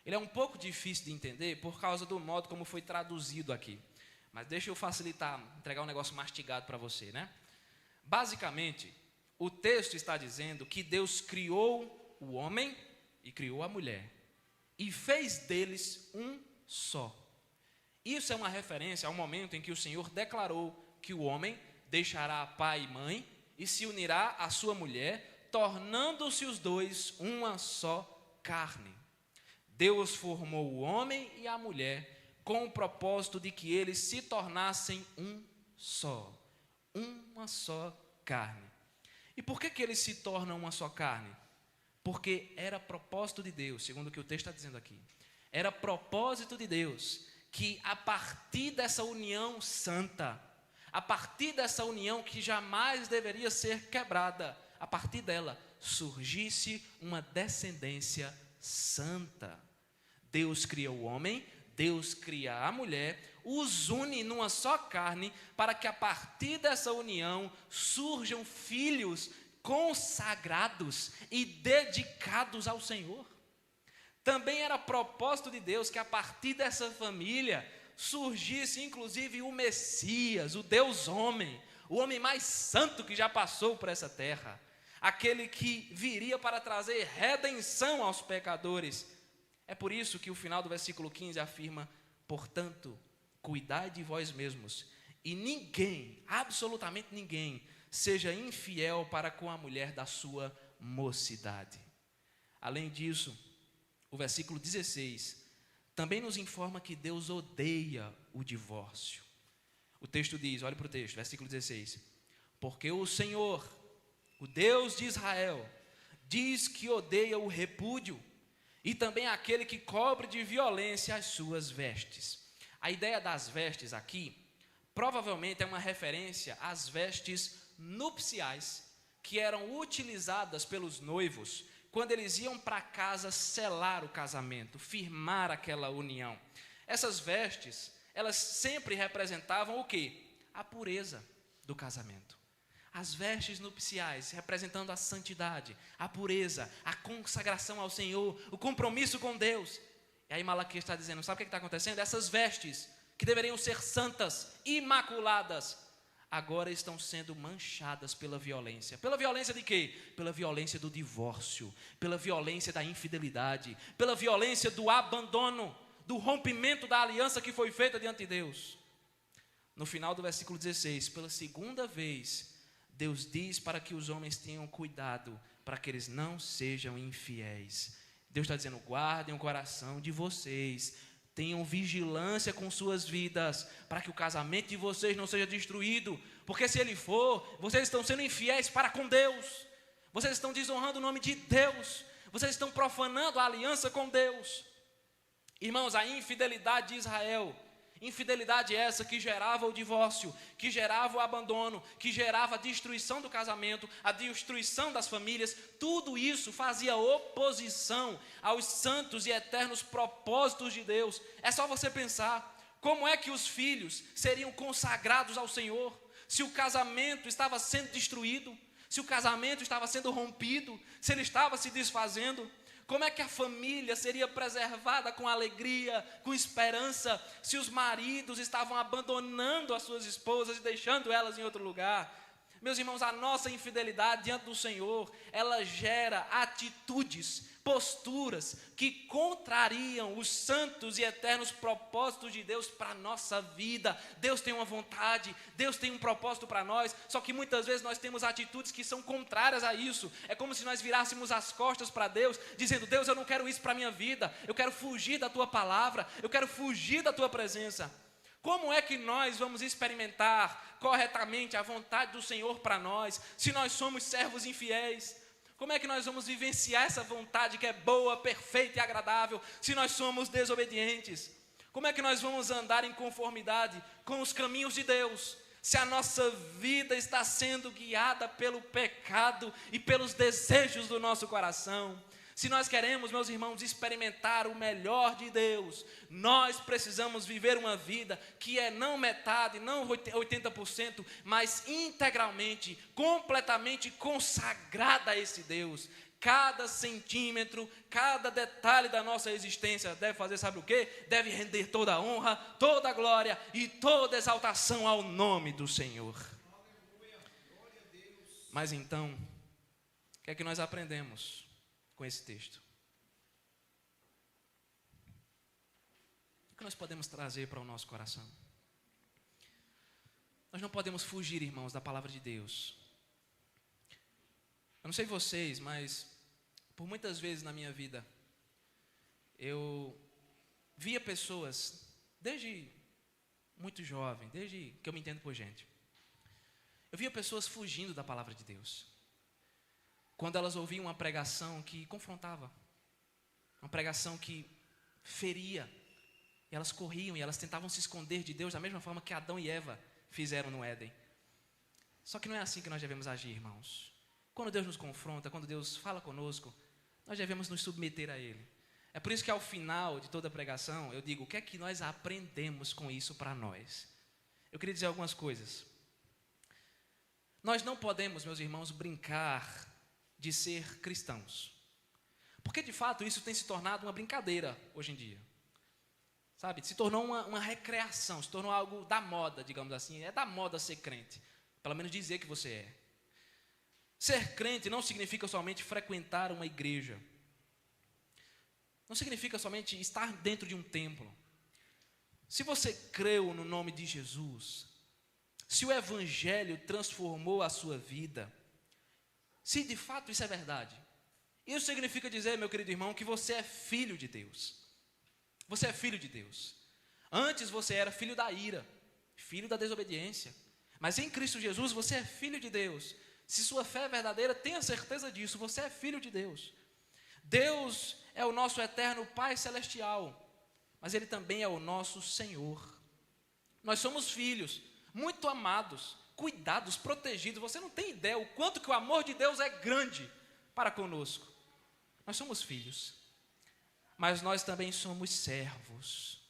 ele é um pouco difícil de entender por causa do modo como foi traduzido aqui. Mas deixa eu facilitar, entregar um negócio mastigado para você, né? Basicamente, o texto está dizendo que Deus criou o homem e criou a mulher, e fez deles um só. Isso é uma referência ao momento em que o Senhor declarou que o homem deixará pai e mãe e se unirá à sua mulher, tornando-se os dois uma só carne. Deus formou o homem e a mulher com o propósito de que eles se tornassem uma só carne. E por que eles se tornam uma só carne? Porque era propósito de Deus, segundo o que o texto está dizendo aqui. Era propósito de Deus que a partir dessa união santa, a partir dessa união que jamais deveria ser quebrada, a partir dela surgisse uma descendência santa. Deus cria o homem, Deus cria a mulher, os une numa só carne, para que a partir dessa união surjam filhos consagrados e dedicados ao Senhor. Também era propósito de Deus que a partir dessa família surgisse inclusive o Messias, o Deus homem, o homem mais santo que já passou por essa terra, aquele que viria para trazer redenção aos pecadores. É por isso que o final do versículo 15 afirma: portanto, cuidai de vós mesmos, e ninguém, absolutamente ninguém, seja infiel para com a mulher da sua mocidade. Além disso, o versículo 16 também nos informa que Deus odeia o divórcio. O texto diz, olha para o texto, versículo 16: porque o Senhor, o Deus de Israel, diz que odeia o repúdio, e também aquele que cobre de violência as suas vestes. A ideia das vestes aqui, provavelmente é uma referência às vestes nupciais, que eram utilizadas pelos noivos, quando eles iam para casa selar o casamento, firmar aquela união. Essas vestes, elas sempre representavam o quê? A pureza do casamento. As vestes nupciais representando a santidade, a pureza, a consagração ao Senhor, o compromisso com Deus. E aí Malaquias está dizendo, sabe o que está acontecendo? Essas vestes, que deveriam ser santas, imaculadas, agora estão sendo manchadas pela violência. Pela violência de quê? Pela violência do divórcio, pela violência da infidelidade, pela violência do abandono, do rompimento da aliança que foi feita diante de Deus. No final do versículo 16, pela segunda vez, Deus diz para que os homens tenham cuidado, para que eles não sejam infiéis. Deus está dizendo, guardem o coração de vocês, tenham vigilância com suas vidas, para que o casamento de vocês não seja destruído, porque se ele for, vocês estão sendo infiéis para com Deus, vocês estão desonrando o nome de Deus, vocês estão profanando a aliança com Deus. Irmãos, a infidelidade de Israel, infidelidade essa que gerava o divórcio, que gerava o abandono, que gerava a destruição do casamento, a destruição das famílias, tudo isso fazia oposição aos santos e eternos propósitos de Deus. É só você pensar, Como é que os filhos seriam consagrados ao Senhor se o casamento estava sendo destruído, se o casamento estava sendo rompido, se ele estava se desfazendo? Como é que a família seria preservada com alegria, com esperança, se os maridos estavam abandonando as suas esposas e deixando elas em outro lugar? Meus irmãos, a nossa infidelidade diante do Senhor, ela gera atitudes, posturas que contrariam os santos e eternos propósitos de Deus para a nossa vida. Deus tem uma vontade, Deus tem um propósito para nós, só que muitas vezes nós temos atitudes que são contrárias a isso. É como se nós virássemos as costas para Deus, dizendo: Deus, eu não quero isso para a minha vida, eu quero fugir da tua palavra, eu quero fugir da tua presença. Como é que nós vamos experimentar corretamente a vontade do Senhor para nós, se nós somos servos infiéis? Como é que nós vamos vivenciar essa vontade que é boa, perfeita e agradável, se nós somos desobedientes? Como é que nós vamos andar em conformidade com os caminhos de Deus, se a nossa vida está sendo guiada pelo pecado e pelos desejos do nosso coração? Se nós queremos, meus irmãos, experimentar o melhor de Deus, nós precisamos viver uma vida que é não metade, não 80%, mas integralmente, completamente consagrada a esse Deus. Cada centímetro, cada detalhe da nossa existência deve fazer, sabe o quê? Deve render toda a honra, toda a glória e toda a exaltação ao nome do Senhor. Mas então, o que é que nós aprendemos com esse texto? O que nós podemos trazer para o nosso coração? Nós não podemos fugir, irmãos, da palavra de Deus. Eu não sei vocês, mas por muitas vezes na minha vida, eu via pessoas, desde muito jovem, desde que eu me entendo por gente, eu via pessoas fugindo da palavra de Deus. Quando elas ouviam uma pregação que confrontava, uma pregação que feria, e elas corriam e elas tentavam se esconder de Deus da mesma forma que Adão e Eva fizeram no Éden. Só que não é assim que nós devemos agir, irmãos. Quando Deus nos confronta, quando Deus fala conosco, nós devemos nos submeter a Ele. É por isso que ao final de toda a pregação, eu digo: o que é que nós aprendemos com isso para nós? Eu queria dizer algumas coisas. Nós não podemos, meus irmãos, brincar de ser cristãos, porque de fato isso tem se tornado uma brincadeira hoje em dia, sabe? Se tornou uma recreação, se tornou algo da moda, digamos assim. É da moda ser crente, pelo menos dizer que você é. Ser crente não significa somente frequentar uma igreja, não significa somente estar dentro de um templo. Se você creu no nome de Jesus, se o evangelho transformou a sua vida, se de fato isso é verdade, isso significa dizer, meu querido irmão, que você é filho de Deus. Você é filho de Deus. Antes você era filho da ira, filho da desobediência, mas em Cristo Jesus você é filho de Deus. Se sua fé é verdadeira, tenha certeza disso, você é filho de Deus. Deus é o nosso eterno Pai Celestial, mas Ele também é o nosso Senhor. Nós somos filhos, muito amados, cuidados, protegidos. Você não tem ideia o quanto que o amor de Deus é grande para conosco. Nós somos filhos, mas nós também somos servos.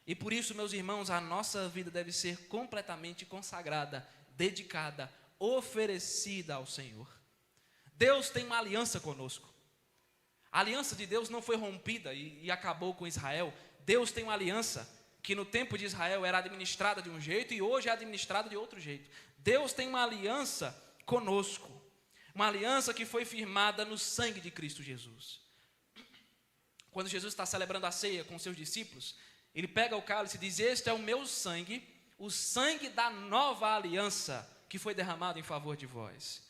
E por isso, meus irmãos, a nossa vida deve ser completamente consagrada, dedicada, oferecida ao Senhor. Deus tem uma aliança conosco. A aliança de Deus não foi rompida e acabou com Israel. Deus tem uma aliança que no tempo de Israel era administrada de um jeito e hoje é administrada de outro jeito. Deus tem uma aliança conosco, uma aliança que foi firmada no sangue de Cristo Jesus. Quando Jesus está celebrando a ceia com seus discípulos, Ele pega o cálice e diz: este é o meu sangue, o sangue da nova aliança que foi derramado em favor de vós.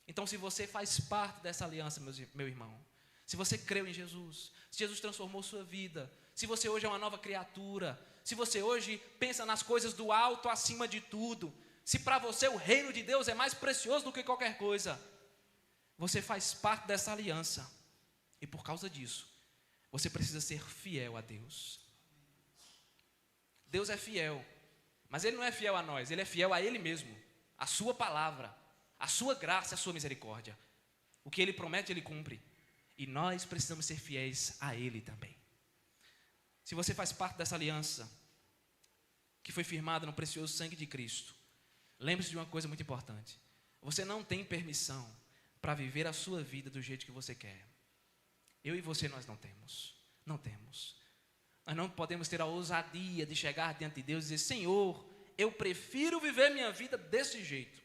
Então, se você faz parte dessa aliança, meu irmão, se você creu em Jesus, se Jesus transformou sua vida, se você hoje é uma nova criatura, se você hoje pensa nas coisas do alto acima de tudo, se para você o reino de Deus é mais precioso do que qualquer coisa, você faz parte dessa aliança. E por causa disso, você precisa ser fiel a Deus. Deus é fiel, mas Ele não é fiel a nós, Ele é fiel a Ele mesmo, a sua palavra, a sua graça, a sua misericórdia. O que Ele promete, Ele cumpre. E nós precisamos ser fiéis a Ele também. Se você faz parte dessa aliança, que foi firmada no precioso sangue de Cristo. Lembre-se de uma coisa muito importante. Você não tem permissão para viver a sua vida do jeito que você quer. Eu e você, nós não temos. Não temos. Nós não podemos ter a ousadia de chegar diante de Deus e dizer: Senhor, eu prefiro viver minha vida desse jeito.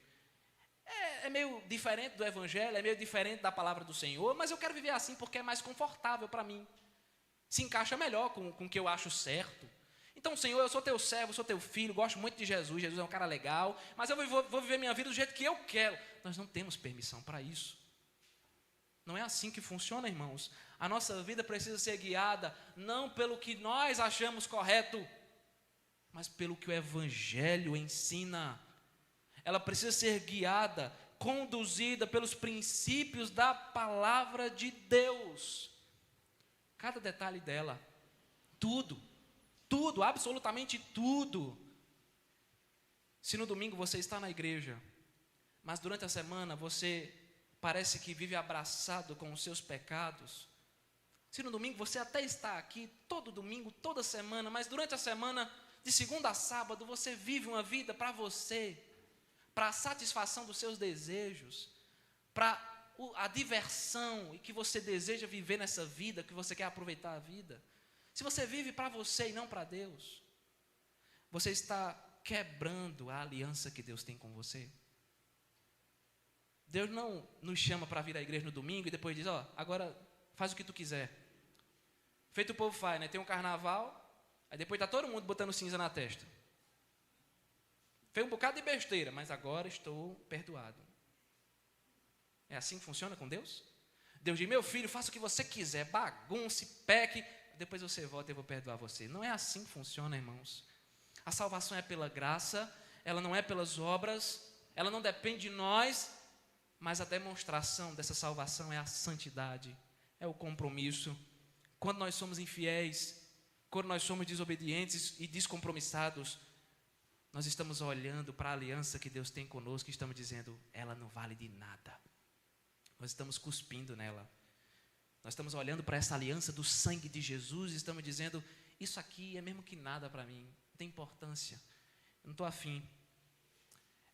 É meio diferente do Evangelho, é meio diferente da palavra do Senhor, mas eu quero viver assim porque é mais confortável para mim. Se encaixa melhor com o que eu acho certo. Então, Senhor, eu sou teu servo, sou teu filho, gosto muito de Jesus, Jesus é um cara legal, mas eu vou viver minha vida do jeito que eu quero. Nós não temos permissão para isso. Não é assim que funciona, irmãos. A nossa vida precisa ser guiada não pelo que nós achamos correto, mas pelo que o Evangelho ensina. Ela precisa ser guiada, conduzida pelos princípios da palavra de Deus. Cada detalhe dela, tudo, absolutamente tudo. Se no domingo você está na igreja, mas durante a semana você parece que vive abraçado com os seus pecados. Se no domingo você até está aqui, todo domingo, toda semana, mas durante a semana, de segunda a sábado, você vive uma vida para você, para a satisfação dos seus desejos, para a diversão e que você deseja viver nessa vida, que você quer aproveitar a vida. Se você vive para você e não para Deus, você está quebrando a aliança que Deus tem com você. Deus não nos chama para vir à igreja no domingo e depois diz: ó, agora faz o que tu quiser. Feito o povo faz, né? Tem um carnaval, aí depois está todo mundo botando cinza na testa. Fez um bocado de besteira, mas agora estou perdoado. É assim que funciona com Deus? Deus diz: meu filho, faça o que você quiser, bagunce, peque, depois você volta e eu vou perdoar você. Não é assim que funciona, irmãos. A salvação é pela graça, ela não é pelas obras, ela não depende de nós, mas a demonstração dessa salvação é a santidade, é o compromisso. Quando nós somos infiéis, quando nós somos desobedientes e descompromissados, nós estamos olhando para a aliança que Deus tem conosco e estamos dizendo: ela não vale de nada. Nós estamos cuspindo nela. Nós estamos olhando para essa aliança do sangue de Jesus e estamos dizendo: isso aqui é mesmo que nada para mim, não tem importância, eu não estou afim.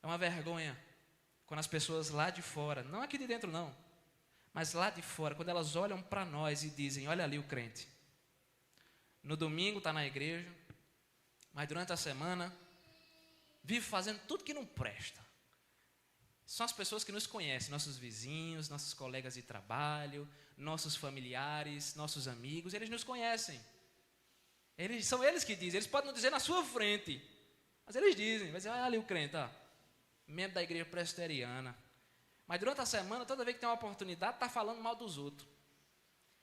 É uma vergonha quando as pessoas lá de fora, não aqui de dentro não, mas lá de fora, quando elas olham para nós e dizem: olha ali o crente, no domingo está na igreja, mas durante a semana vive fazendo tudo que não presta. São as pessoas que nos conhecem, nossos vizinhos, nossos colegas de trabalho, nossos familiares, nossos amigos, eles nos conhecem. São eles que dizem, eles podem não dizer na sua frente, mas eles dizem, vai dizer: olha ali o crente, ó, membro da igreja presbiteriana. Mas durante a semana, toda vez que tem uma oportunidade, está falando mal dos outros,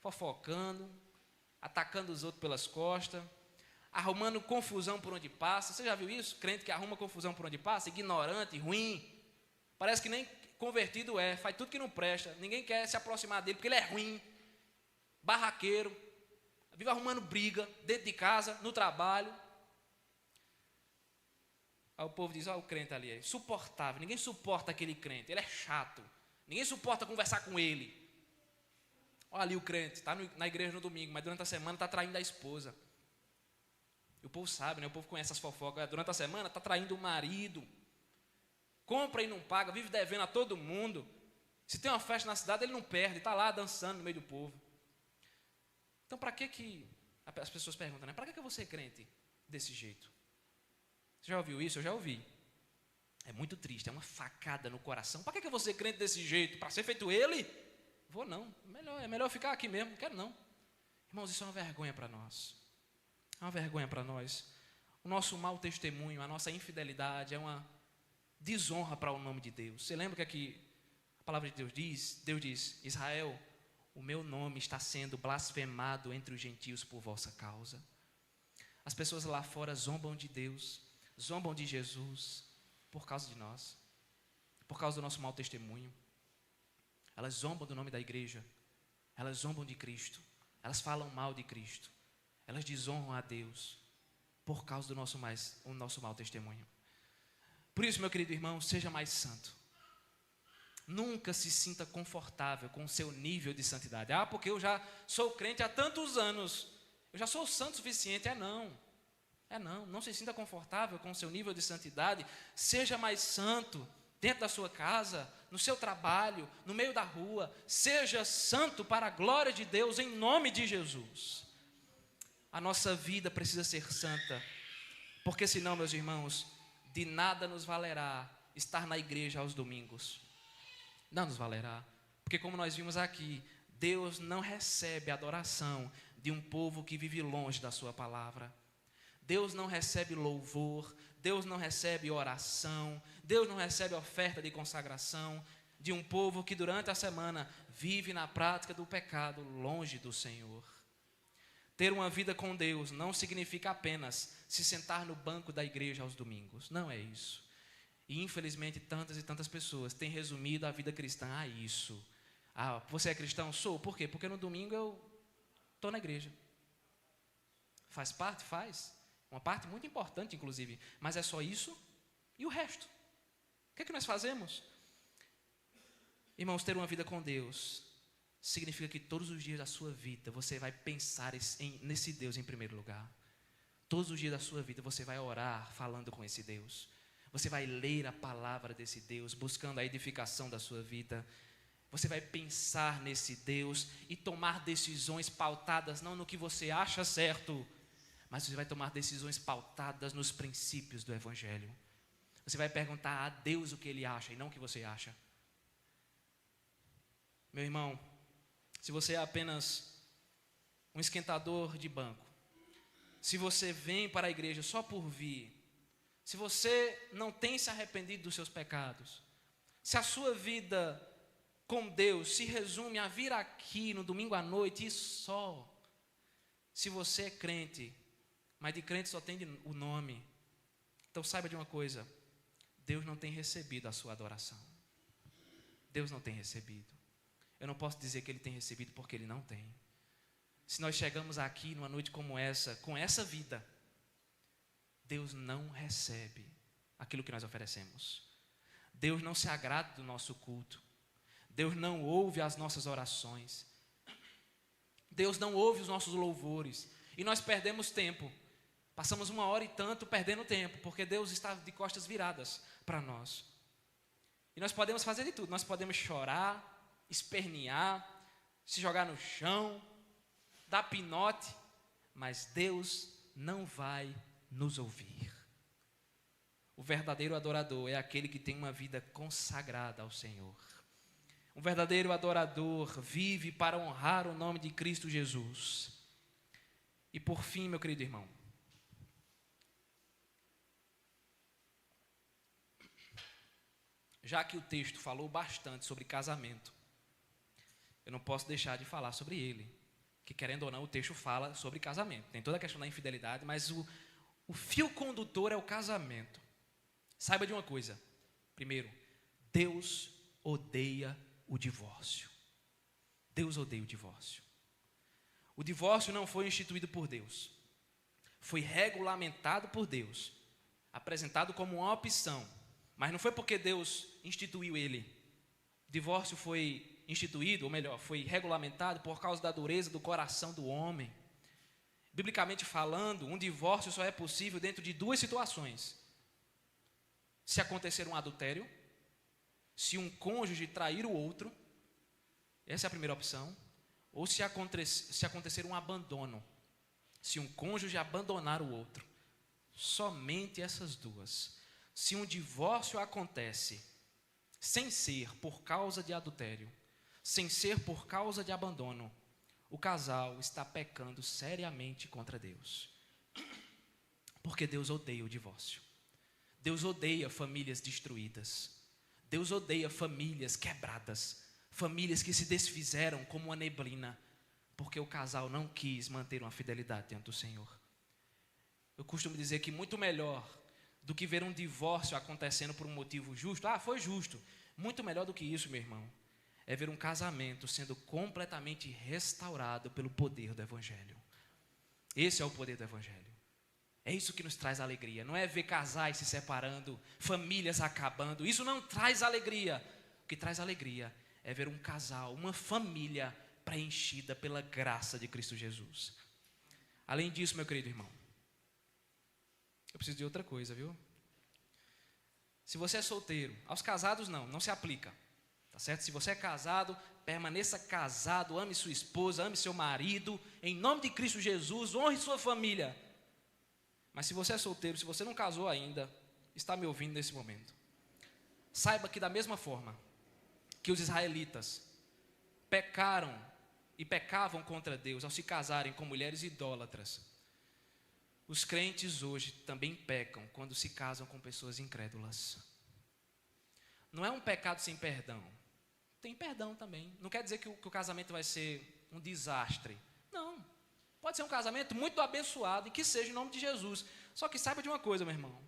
fofocando, atacando os outros pelas costas, arrumando confusão por onde passa. Você já viu isso? Crente que arruma confusão por onde passa, ignorante, ruim, parece que nem convertido é, faz tudo que não presta, ninguém quer se aproximar dele porque ele é ruim, barraqueiro, vive arrumando briga dentro de casa, no trabalho. Aí o povo diz: ó, o crente ali é insuportável, ninguém suporta aquele crente, ele é chato, ninguém suporta conversar com ele. Olha ali o crente, está na igreja no domingo, mas durante a semana está traindo a esposa. E o povo sabe, né? O povo conhece as fofocas. Durante a semana está traindo o marido, compra e não paga, vive devendo a todo mundo. Se tem uma festa na cidade, ele não perde, está lá dançando no meio do povo. Então, para que as pessoas perguntam, né? Para que eu vou ser crente desse jeito? Você já ouviu isso? Eu já ouvi. É muito triste, é uma facada no coração. Para que eu vou ser crente desse jeito? Para ser feito ele? Vou não, é melhor ficar aqui mesmo, não quero não. Irmãos, isso é uma vergonha para nós. É uma vergonha para nós. O nosso mau testemunho, a nossa infidelidade é uma desonra para o nome de Deus. Você lembra que aqui a palavra de Deus diz? Deus diz: Israel, o meu nome está sendo blasfemado entre os gentios por vossa causa. As pessoas lá fora zombam de Deus, zombam de Jesus por causa de nós, por causa do nosso mau testemunho. Elas zombam do nome da igreja, elas zombam de Cristo, elas falam mal de Cristo, elas desonram a Deus por causa do nosso mau testemunho. Por isso, meu querido irmão, seja mais santo. Nunca se sinta confortável com o seu nível de santidade. Ah, porque eu já sou crente há tantos anos, eu já sou santo o suficiente. Não. Não se sinta confortável com o seu nível de santidade. Seja mais santo dentro da sua casa, no seu trabalho, no meio da rua. Seja santo para a glória de Deus, em nome de Jesus. A nossa vida precisa ser santa, porque senão, meus irmãos, de nada nos valerá estar na igreja aos domingos. Não nos valerá, porque como nós vimos aqui, Deus não recebe a adoração de um povo que vive longe da sua palavra. Deus não recebe louvor, Deus não recebe oração, Deus não recebe oferta de consagração de um povo que durante a semana vive na prática do pecado longe do Senhor. Ter uma vida com Deus não significa apenas se sentar no banco da igreja aos domingos. Não é isso. E infelizmente tantas e tantas pessoas têm resumido a vida cristã a isso. Você é cristão? Sou. Por quê? Porque no domingo eu estou na igreja. Faz parte? Faz. Uma parte muito importante, inclusive. Mas é só isso e o resto. O que é que nós fazemos? Irmãos, ter uma vida com Deus significa que todos os dias da sua vida você vai pensar nesse Deus em primeiro lugar. Todos os dias da sua vida você vai orar falando com esse Deus. Você vai ler a palavra desse Deus, buscando a edificação da sua vida. Você vai pensar nesse Deus e tomar decisões pautadas não no que você acha certo, mas você vai tomar decisões pautadas nos princípios do Evangelho. Você vai perguntar a Deus o que Ele acha e não o que você acha. Meu irmão, se você é apenas um esquentador de banco, se você vem para a igreja só por vir, se você não tem se arrependido dos seus pecados, se a sua vida com Deus se resume a vir aqui no domingo à noite e só, se você é crente, mas de crente só tem o nome, então saiba de uma coisa, Deus não tem recebido a sua adoração. Deus não tem recebido. Eu não posso dizer que Ele tem recebido porque Ele não tem. Se nós chegamos aqui numa noite como essa, com essa vida, Deus não recebe aquilo que nós oferecemos. Deus não se agrada do nosso culto. Deus não ouve as nossas orações. Deus não ouve os nossos louvores. E nós perdemos tempo. Passamos 1 hora e tanto perdendo tempo, porque Deus está de costas viradas para nós. E nós podemos fazer de tudo. Nós podemos chorar, espernear, se jogar no chão, dar pinote, mas Deus não vai nos ouvir. O verdadeiro adorador é aquele que tem uma vida consagrada ao Senhor. O verdadeiro adorador vive para honrar o nome de Cristo Jesus. E por fim, meu querido irmão, já que o texto falou bastante sobre casamento, eu não posso deixar de falar sobre ele, que querendo ou não o texto fala sobre casamento, tem toda a questão da infidelidade, mas o fio condutor é o casamento. Saiba de uma coisa, primeiro, Deus odeia o divórcio. Deus odeia o divórcio. O divórcio não foi instituído por Deus, foi regulamentado por Deus, apresentado como uma opção, mas não foi porque Deus instituiu ele. O divórcio foi instituído, ou melhor, foi regulamentado por causa da dureza do coração do homem. Biblicamente falando, um divórcio só é possível dentro de 2 situações. Se acontecer um adultério, se um cônjuge trair o outro, essa é a primeira opção, ou se acontecer um abandono, se um cônjuge abandonar o outro. Somente essas 2. Se um divórcio acontece sem ser por causa de adultério, sem ser por causa de abandono, o casal está pecando seriamente contra Deus. Porque Deus odeia o divórcio. Deus odeia famílias destruídas. Deus odeia famílias quebradas. Famílias que se desfizeram como uma neblina, porque o casal não quis manter uma fidelidade diante do Senhor. Eu costumo dizer que muito melhor do que ver um divórcio acontecendo por um motivo justo. Foi justo. Muito melhor do que isso, meu irmão, é ver um casamento sendo completamente restaurado pelo poder do Evangelho. Esse é o poder do Evangelho. É isso que nos traz alegria. Não é ver casais se separando, famílias acabando. Isso não traz alegria. O que traz alegria é ver um casal, uma família preenchida pela graça de Cristo Jesus. Além disso, meu querido irmão, eu preciso de outra coisa, viu? Se você é solteiro, aos casados não se aplica, tá certo? Se você é casado, permaneça casado, ame sua esposa, ame seu marido, em nome de Cristo Jesus, honre sua família. Mas se você é solteiro, se você não casou ainda, está me ouvindo nesse momento, saiba que da mesma forma que os israelitas pecaram e pecavam contra Deus ao se casarem com mulheres idólatras, os crentes hoje também pecam quando se casam com pessoas incrédulas. Não é um pecado sem perdão. Tem perdão também. Não quer dizer que o casamento vai ser um desastre. Não. Pode ser um casamento muito abençoado e que seja em nome de Jesus. Só que saiba de uma coisa, meu irmão.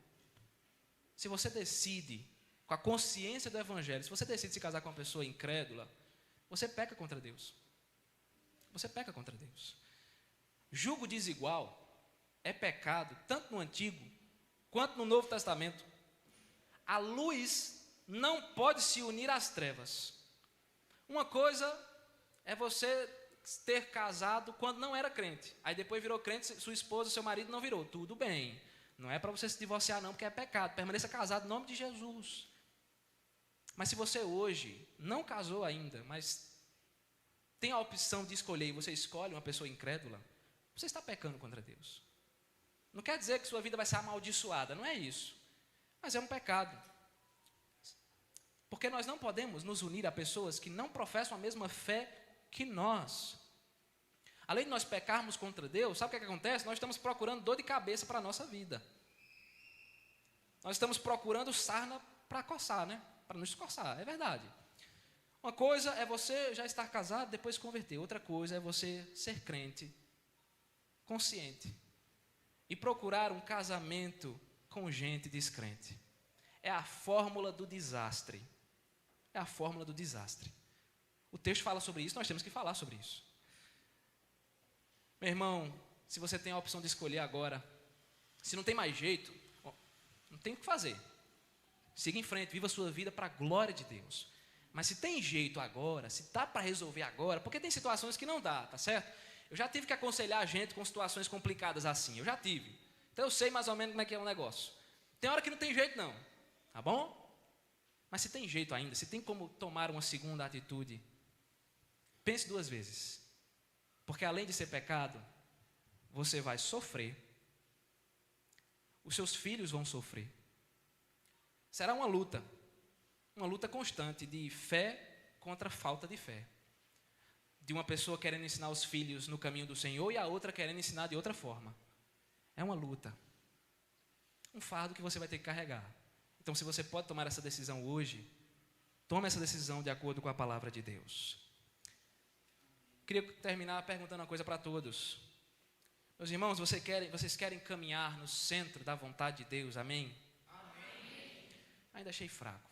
Se você decide, com a consciência do Evangelho, se você decide se casar com uma pessoa incrédula, você peca contra Deus. Você peca contra Deus. Julgo desigual é pecado, tanto no Antigo quanto no Novo Testamento. A luz não pode se unir às trevas. Uma coisa é você ter casado quando não era crente, aí depois virou crente, sua esposa, seu marido não virou, tudo bem, não é para você se divorciar não, porque é pecado, permaneça casado em nome de Jesus. Mas se você hoje não casou ainda, mas tem a opção de escolher, e você escolhe uma pessoa incrédula, você está pecando contra Deus. Não quer dizer que sua vida vai ser amaldiçoada, não é isso. Mas é um pecado. Porque nós não podemos nos unir a pessoas que não professam a mesma fé que nós. Além de nós pecarmos contra Deus, sabe o que acontece? Nós estamos procurando dor de cabeça para a nossa vida. Nós estamos procurando sarna para coçar, né? Para nos coçar, é verdade. Uma coisa é você já estar casado, depois se converter. Outra coisa é você ser crente, consciente, e procurar um casamento com gente descrente. É a fórmula do desastre. É a fórmula do desastre. O texto fala sobre isso, nós temos que falar sobre isso. Meu irmão, se você tem a opção de escolher agora, se não tem mais jeito, não tem o que fazer. Siga em frente, viva a sua vida para a glória de Deus. Mas se tem jeito agora, se dá para resolver agora, porque tem situações que não dá, tá certo? Eu já tive que aconselhar a gente com situações complicadas assim, eu já tive. Então eu sei mais ou menos como é que é o negócio. Tem hora que não tem jeito não, tá bom? Mas se tem jeito ainda, se tem como tomar uma segunda atitude, pense duas vezes. Porque além de ser pecado, você vai sofrer, os seus filhos vão sofrer. Será uma luta constante de fé contra falta de fé. De uma pessoa querendo ensinar os filhos no caminho do Senhor e a outra querendo ensinar de outra forma. É uma luta. Um fardo que você vai ter que carregar. Então, se você pode tomar essa decisão hoje, tome essa decisão de acordo com a palavra de Deus. Queria terminar perguntando uma coisa para todos. Meus irmãos, vocês querem caminhar no centro da vontade de Deus, amém? Amém. Ainda achei fraco.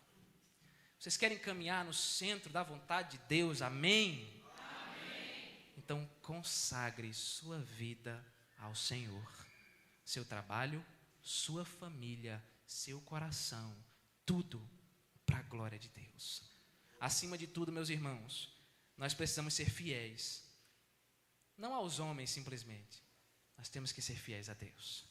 Vocês querem caminhar no centro da vontade de Deus, amém? Então, consagre sua vida ao Senhor. Seu trabalho, sua família, seu coração, tudo para a glória de Deus. Acima de tudo, meus irmãos, nós precisamos ser fiéis. Não aos homens simplesmente. Nós temos que ser fiéis a Deus.